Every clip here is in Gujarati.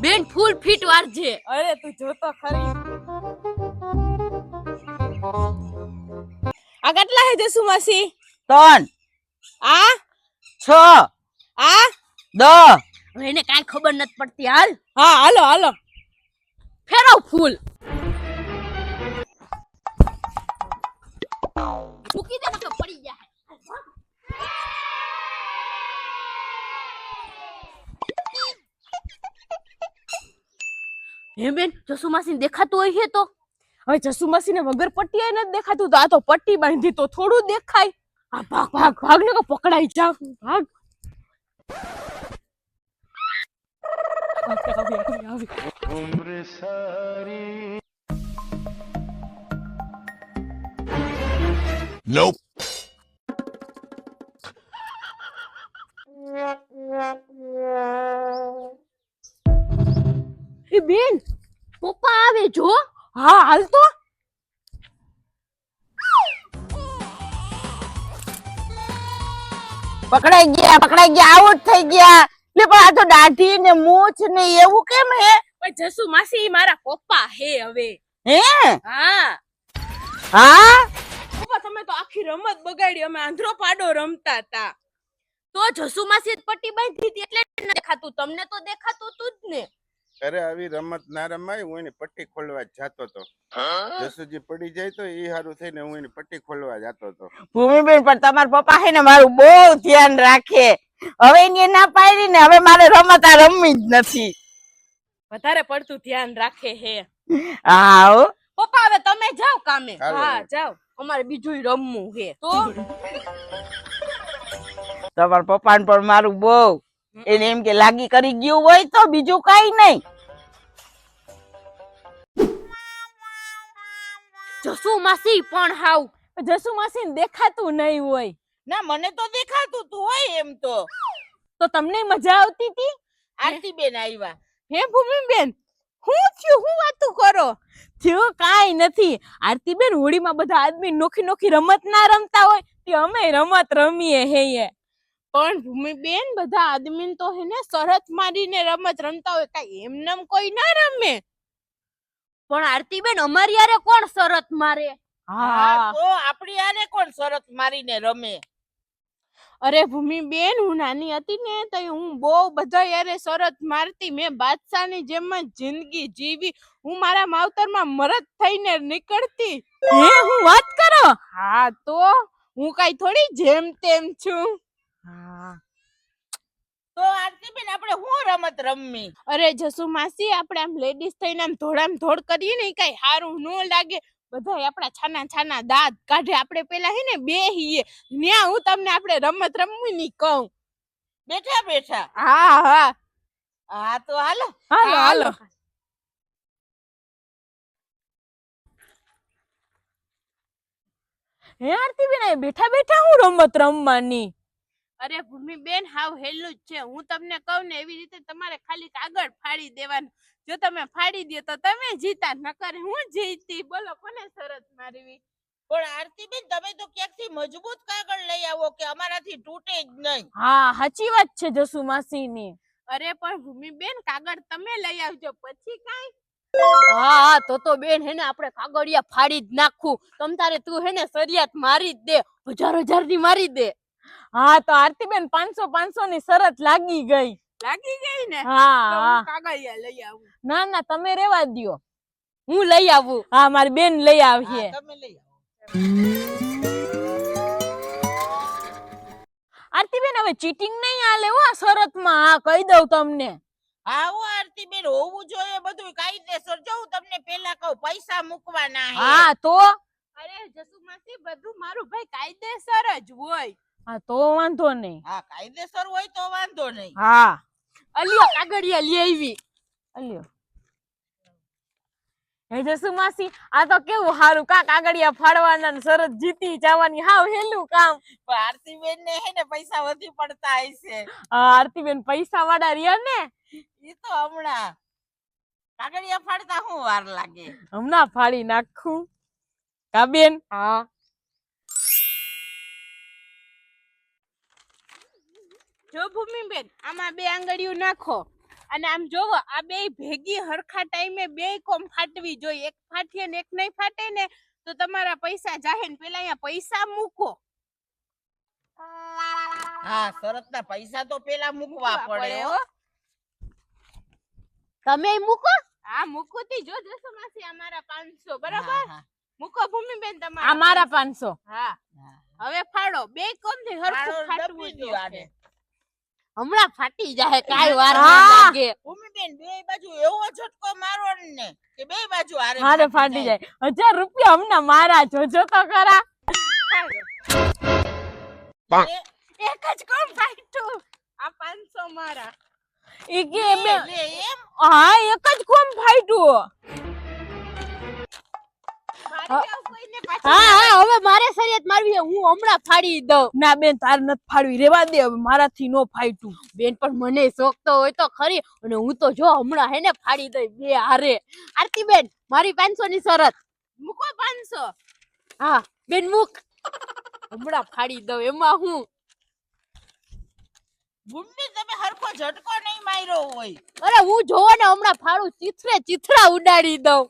બેન ફૂલ ફિટ વારજે. અરે તું જોતો ખરી. આ કેટલા હે જસુ માસી? 3 આ 6 આ 10 હવે એને કાઈ ખબર નથી પડતી. હાલ હા હાલો હાલો. ફેરવ ફૂલ. મૂકી દે તો પડી જાય. હે બેન જસુ માસી દેખાતું હોય છે તો? હવે જસુ માસી ને વગર પટ્ટીએ નથી દેખાતું તો આ તો પટ્ટી બાંધી તો થોડું દેખાય. આ ભાગ ભાગ ભાગ ને પકડાઈ જા ભાગ. उम्र सारी Nope. એ બેન પપ્પા આવે જો. હા હાલ તો. પકડાઈ ગયા આઉટ થઈ ગયા. લે પણ આ તો દાઢી ને મૂછ ને એવું કેમ હે? પણ જસુ માસી મારા પપ્પા હે હવે. હે હા હા પપ્પા તમે તો આખી રમત બગાડી. અમે આંધળો પાડો રમતા હતા. તો જસુ માસી પટ્ટી બાંધી હતી એટલે ન દેખાતું. તમને તો દેખાતું તું જ ને. અરે આવી રમત ના રમાય. હું એની પટ્ટી ખોલવા જતો હતો. જસુજી પડી જાય તો એ હારું થઈને હું એની પટ્ટી ખોલવા જતો હતો. ભૂમિબેન પણ તમારા પપ્પા હે ને મારું બહુ ધ્યાન રાખે. હવે એને ના પાડી ને હવે મારે રમત આ રમવી જ નથી. વધારે પડતું ધ્યાન રાખે હે. હા હો. પપ્પા હવે તમે જાઓ કામે. હાલો. હા જાઓ. અમારે બીજું રમવું છે તો તમારા પપ્પાને પણ મારું બહુ એને એમ કે લાગી કરી ગયું હોય તો બીજું કઈ નહીં. જસુ માસી પણ હાવ જસુ માસી દેખાતું નહીં હોય. ના મને તો દેખાતું તું હોય એમ તો. તો તમને મજા આવતી હતી? આરતીબેન આવ્યા. હે ભૂમિબેન હું થયું? હું વાતું કરો? થયું કાઈ નથી. આરતીબેન હોળીમાં બધા આદમી નોખી નોખી રમત ના રમતા હોય તે અમે રમત રમીએ હે. પણ ભૂમિબેન બધા આદમી તો હે ને શરત મારીને રમત રમતા હોય. કાઈ એમનેમ કોઈ ના રમે. પણ આરતીબેન અમારી યારે કોણ શરત મારે? હા તો આપણી આને કોણ શરત મારીને રમે? અરે ભૂમિબેન હું નાની હતી ને તો હું બહુ બધા યારે શરત મારતી. મેં બાદશાહની જેમ જ જિંદગી જીવી. હું મારા માવતરમાં મરદ થઈને નીકળતી. હે હું વાત કરો? હા તો હું કાઈ થોડી જેમ તેમ છું. હા તો આરતીબેન આપણે હું રમત રમવી? અરે જસુ માસી આપણે આમ લેડીઝ થઈને આમ ધોળામ ધોળ કરીએ ને કઈ હારું ન લાગે. બધા આપણા છાના છાના દાંત કાઢે. આપણે પેલા હે ને બેહીએ ન્યા હું તમને આપણે રમત રમવી ની કહું. બેઠા બેઠા. હા હા હા તો હાલો. હાલો હાલો. હે આરતીબેન બેઠા બેઠા હું રમત રમવાની? અરે ભૂમિબેન હાવ હેલું જ છે. હું તમને કહું ને એવી રીતે તમારે ખાલી કાગળ ફાડી દેવાનું. જો તમે ફાડી દો તો તમે જીતા. નકર હું જીતી. બોલો કોને શરત મારવી? પણ આરતીબેન તમે તો ક્યાંકથી મજબૂત કાગળ લઈ આવો કે અમારાથી તૂટે જ નહીં. હા સાચી વાત છે જસુ માસીની. અરે પણ ભૂમિબેન કાગળ તમે લઈ આવજો પછી કાઈ. હા તો બેન હેને આપણે કાગળિયા ફાડી જ નાખું. તમ તારે તું હેને સરિયાત મારી જ દે. 1000 ની મારી દે. હા તો આરતીબેન 500 ની શરત લાગી ગઈ. લાગી ગઈ ને? હા કાગળિયા લઈ આવું. ના ના તમે રેવા દ્યો. હું લઈ આવું. હા મારી બેન લઈ આવશે. તમે લઈ આવો. આરતીબેન હવે ચીટિંગ નહીં હાલે હો આ શરતમાં. હા કહી દઉં તમને. હા હો આરતીબેન હોવું જોઈએ બધું કાયદેસર. જો હું તમને પેલા કહું પૈસા મૂકવાના હે. હા તો અરે જસુ માસી બધું મારું ભાઈ કાયદેસર જ હોય. હા તો વાંધો નહીં. હા કાયદેસર હોય તો વાંધો નહીં. હા અલ્યો કાગળિયા લઈ આવી. અલ્યો. હે જસુ માસી આ તો કેવું હારું કા કાગળિયા ફાડવાના ને શરત જીતી જવાની. હાવ હેલું કામ. પણ આરતીબેન ને હે ને પૈસા વધી પડતા હશે. આરતીબેન પૈસા વાળા રહ્યા ને. ઈ તો હમણાં કાગળિયા ફાડતા શું વાર લાગે? હમણાં ફાડી નાખું. કા બેન? હા જો ભૂમિબેન આમાં 2 આંગળીઓ નાખો. અને આમ જોવો આ બે ભેગી હરખા ટાઈમે બે કોમ ફાટવી જોઈએ. એક ફાટીએ ને એક નહીં ફાટે ને તો તમારા પૈસા જાહે ને પેલા અહીંયા પૈસા મૂકો. હા, શરતના પૈસા તો પેલા મૂકવા પડે હો. તમે મૂકો. હા મૂકુતી જો જસો માસી અમારા 500 બરાબર. હા, મૂકો ભૂમિબેન તમારા. આ મારા 500. હા હા. હવે ફાડો બે કોમથી હરખું ફાટવું દબી દ્યો જોઈએ. આને. હમણાં ફાટી જાય કાઈ વાર ન હા. લાગે. ભૂમિબેન બે બાજુ એવો ઝટકો મારો ને કે બે બાજુ હારે હારે ફાટી જાય. 1000 રૂપિયા હમણાં મારા જોજો તો ખરા. એક જ કોમ ફાટ્યું. આ 500 મારા. ઈ કે લે, બે લે, એમ હા એક જ કોમ ફાટ્યું. મારી આવ કોઈને પાછી હા હવે મારે સરિયત મારવી છે. હું હમણાં ફાડી દઉં. ના બેન તાર નત ફાડવી રેવા દે હવે મારાથી નો ફાટ્યું. બેન પણ મને શોખ તો હોય તો ખરી અને હું તો જો હમણાં હે ને ફાડી દઈ બે હારે. આરતી બેન મારી 500 ની શરત. મૂકો 500. હા બેન મૂક. હમણાં ફાડી દઉં એમાં હું. ભૂમિ તમે હરખો ઝટકો નહીં માર્યો હોય. અરે હું જોવો ને હમણાં ફાડું ચીથરા ઉડાડી દઉં.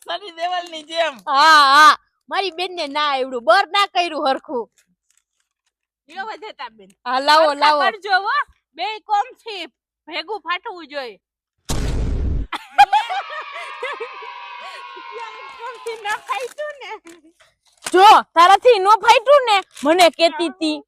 સની દેવલની જેમ. હા મારી બેન ને ના આવડું બર ના કર્યું હરખું. લ્યો વધેતા બેન. હા લાવો લાવો. કરજો હો. બે કોમ થી ભેગું ફાટવું જોઈએ. કોમથી ન ફાટ્યું ને. જો તારાથી નો ફાટ્યું ને મને કેતી તી.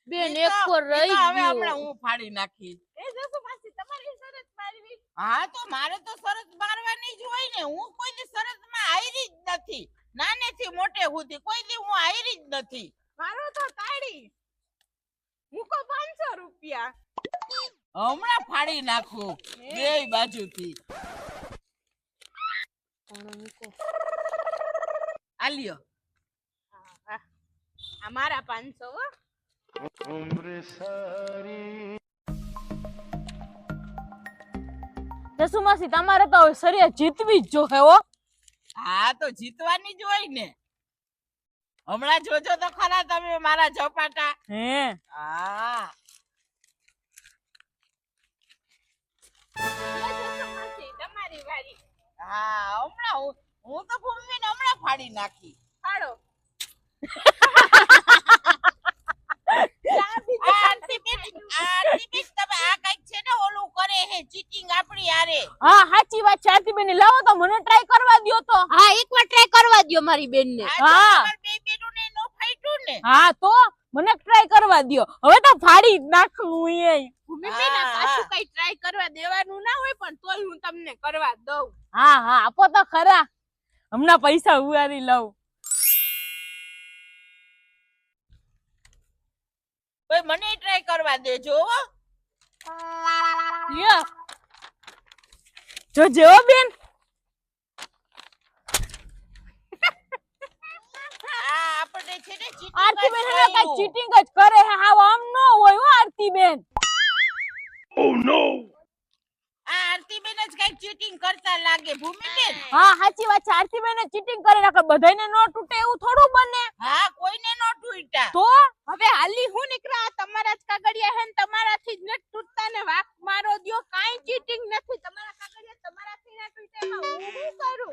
બેન ઈ એક તો- પર રહી ઈ તો હવે હમણાં ગયું. હું ફાડી નાખીશ. એ જસુ માસી તમારી શરત મારવી. હા તો મારે તો શરત મારવાની જ હોય ને. હું કોઈની શરતમાં હારી જ નથી. નાનેથી મોટે સુધી કોઈ દી હું હારી જ નથી. મારો તો તાળી. મૂકો 500 રૂપિયા. હમણાં ફાડી નાખું બે બાજુથી. આ લ્યો. આ મારા 500 હો. જસુ માસી તમારે તો હવે સરિયા જીતવી જ જોહે હો. હા તો જીતવાની જ હોય ને. હમણાં જોજો તો ખરા તમે મારા ઝપાટા. હે હા લ્યો જસુ માસી તમારી વારી. હા હમણાં હું તો ભૂમિને હમણાં ફાડી નાખી. ફાડો. આરતીબેન તમે આ કઈક છે ને ઓલું કરે હે ચીટિંગ આપણી હારે. હા સાચી વાત છે આરતી બેન. લાવો તો મને ટ્રાય કરવા દ્યો તો. હા એકવાર ટ્રાય કરવા દ્યો મારી બેન ને. આ જો તમારે બે બેનુંને નો ફાટ્યું ને. હા તો મને ટ્રાય કરવા દ્યો. હવે તો ફાડી જ નાખું હું એ. ભૂમિબેન આ હા, પાછું હા. કઈ ટ્રાય કરવા દેવાનું ના હોય પણ તોય હું તમને કરવા દઉં. હા આપો તો ખરા. હમણાં પૈસા ઉવારી લઉં. ભાઈ મને ટ્રાય કરવા દેજો હો. લ્યો જો જેવો બેન. આ આપણે છે ને cheating આરતી જ બેન હવે કઈ થયું. ચીટિંગ જ કરે હે. હાવ આમ ન હોય હો આરતી બેન. આ આરતીબેન જ કઈક ચીટિંગ કરતા લાગે ભૂમિબેન. હા સાચી વાત છે. આરતી બેન ચીટિંગ કરી નાખે. બધાયને નો તૂટે એવું થોડું બને. હા કોઈને નો તૂટ્યા. તો હવે હાલી હું નીકળા તમારા જ કાગળિયા હે ને તમારાથી જ નથી તૂટતા ને વાક મારો દ્યો. કાઈ ચીટિંગ નથી. તમારા કાગળિયા તમારાથી ના તૂટે એમાં હું શું કરું?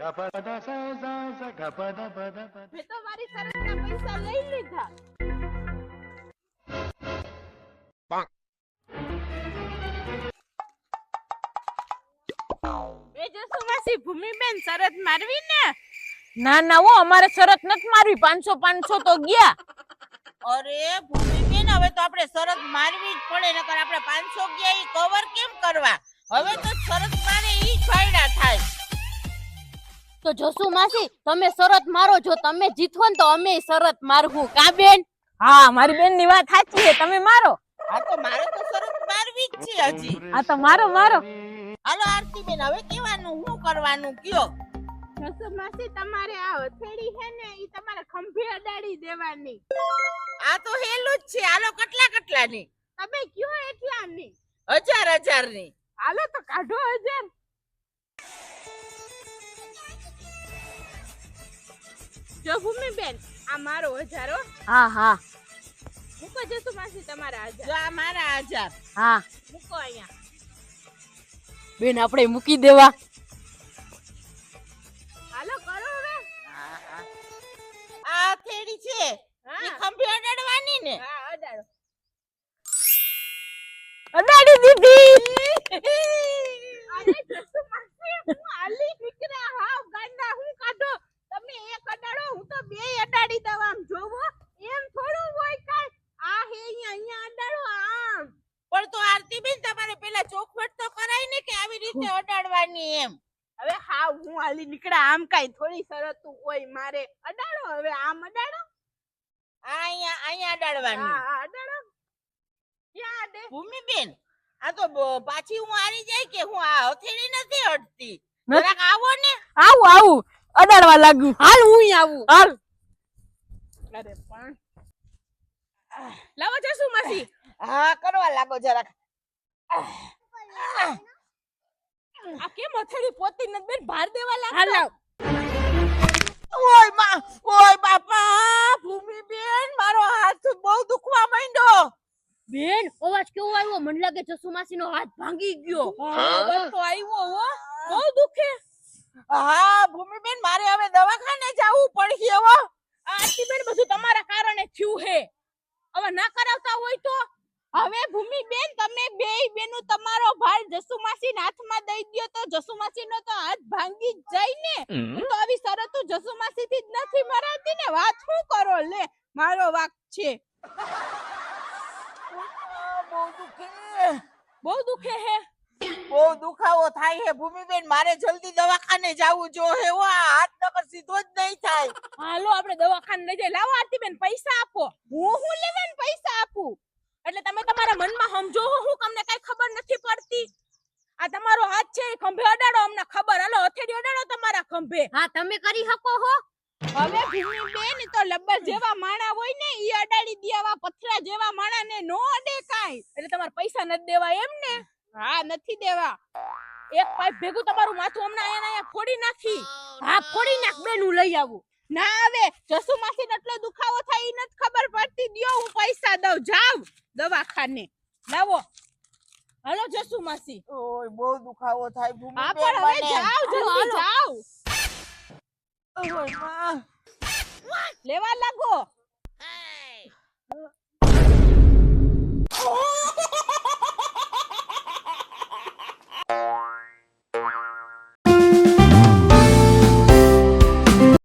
મેં તો મારી શરતના પૈસા લઈ લીધા. એ જસુ માસી ભૂમિબેન શરત મારવી ને. ના હો અમારે શરત નથી મારવી. 500 તો ગયા. અરે ભૂમિબેન હવે તો આપણે શરત મારવી જ પડે નકર આપણે 500 ગયા ઈ કવર કેમ કરવા. હવે તો શરત મારે ઈ જ ફાયદા થાય. તો જસુ માસી તમે શરત મારો. જો તમે જીતવો ને તો અમે શરત મારવું. કા બેન? હા મારી બેન ની વાત સાચી છે. તમે મારો. હા તો મારે તો શરત મારવી જ છે હજી. હા તો મારો. હાલો આરતીબેન હવે કેવાનું શું કરવાનું કયો. જસુ માસી તમારે આ હથેળી હે ને ઈ તમારે ખંભે અડાડી દેવાની. આ તો હેલું જ છે. હાલો કેટલા ની. તમે કયો એટલા ની. 1000 ની. હાલો તો કાઢો 1000. જો ભૂમિબેન આ મારો 1000 હો. હા મૂકો જસુ માસી તમારા 1000. જો આ મારા 1000. હા મૂકો અહીંયા. બેન આપણે મૂકી દેવા. હાલો કરો હવે. આ થેડી છે ઈ હા ખંભે અડાડવાની ને હા અડાડો. અડાડી દીધી. અરે જસુ માસી હું આલી નીકળ્યા હાવ ગાંડા હું કાઢો. તમે એક અડાડો હું તો બે અડાડી દઉં આમ જોવો એમ થોડું હોય કાઈ. આ હે અહીંયા અડાડો આમ. પણ તો આરતીબેન તમારે પેલા ચોખવટ તો કરાય ને કે આવી રીતે અડાડવાની એમ. હવે હાવ હું આલી નીકળ્યા આમ કાઈ થોડી શરતું હોય મારે. અડાડો હવે આમ અડાડો. આ અહીંયા અડાડવાની. હા હા અડાડો. ક્યાં અડે? ભૂમિબેન આ તો પાછી હું હારી જાય કે હું આ હથેળી નથી અડતી. નથી. જરાક આવો ને. આવું આવું અડાડવા લાગ્યું. હાલ હું આવું. હાલ. અરે પણ લાવો જસુ માસી. હા કરવા લાગો જરાક. આ કેમ અથડી પોતી નથી બેન ભાર દેવા લાગો. હાલ લાવ. ઓય માં ઓય બાપા ભૂમિબેન મારો હાથ બહુ દુખવા માંડ્યો. બેન અવાજ કેવો આવ્યો? મને લાગે જસુમાસીનો હાથ ભાંગી ગયો. તો આવ્યો હો બહુ દુખે. હા ભૂમિબેન મારે હવે દવાખાને જવું પડશે હો. આરતી બેન બધું તમારા કારણે થયું હે. હવે ના કરાવતા હોય તો હવે ભૂમિ બેન તમે બેય બેનો તમારો ભાર જસુમાસી હાથમાં દઈ દ્યો તો જસુમાસીનો તો હાથ ભાંગી જ જાય ને. હું તો આવી શરતો જસુમાસી થી જ નથી મરાતી ને. વાત શું કરો લે મારો વાક છે. બહુ દુખે. બહુ દુખે હે. બહુ દુખાવો થાય હે ભૂમિબેન મારે જલ્દી દવાખાને જવું જો હે હો. આ હાથ નકર સીધો જ નહીં થાય. હાલો આપણે દવાખાને લઈ જઈએ. લાવો આરતી બેન પૈસા આપો. હું લેવા ને પૈસા આપું એટલે તમે તમારા મનમાં સમજો હો. હું તમને કઈ ખબર નથી પડતી. આ તમારો હાથ છે એ ખંભે અડાડો અમને ખબર. હાલો હથેળી અડાડો તમારા ખંભે. હા તમે કરી શકો હો. હવે ભૂમિ બેન તો લબ્બર જેવા માણા હોય ને ઈ અડાડી દેવા. પથરા જેવા માણા ને નો અડે કાઈ. એટલે તમારે પૈસા નથી દેવા એમ ને? હા નથી દેવા. એક પાઇપ ભેગું તમારું માથું હમણાં અહીંયા ફોડી નાખી. હા ફોડી નાખ બેન હું લઈ આવું. ના આવે જસુમાસી ને એટલો દુખાવો થાય ઈ નથી ખબર પડતી. દ્યો હું પૈસા દઉં. જાવ દવાખાને લાવો. હાલો જસુમાસી. ઓય બહુ દુખાવો થાય હા ભૂમિબેન પણ હવે મને. જાવ જલ્દી જાવ. ઓય માં. લેવા લાગો.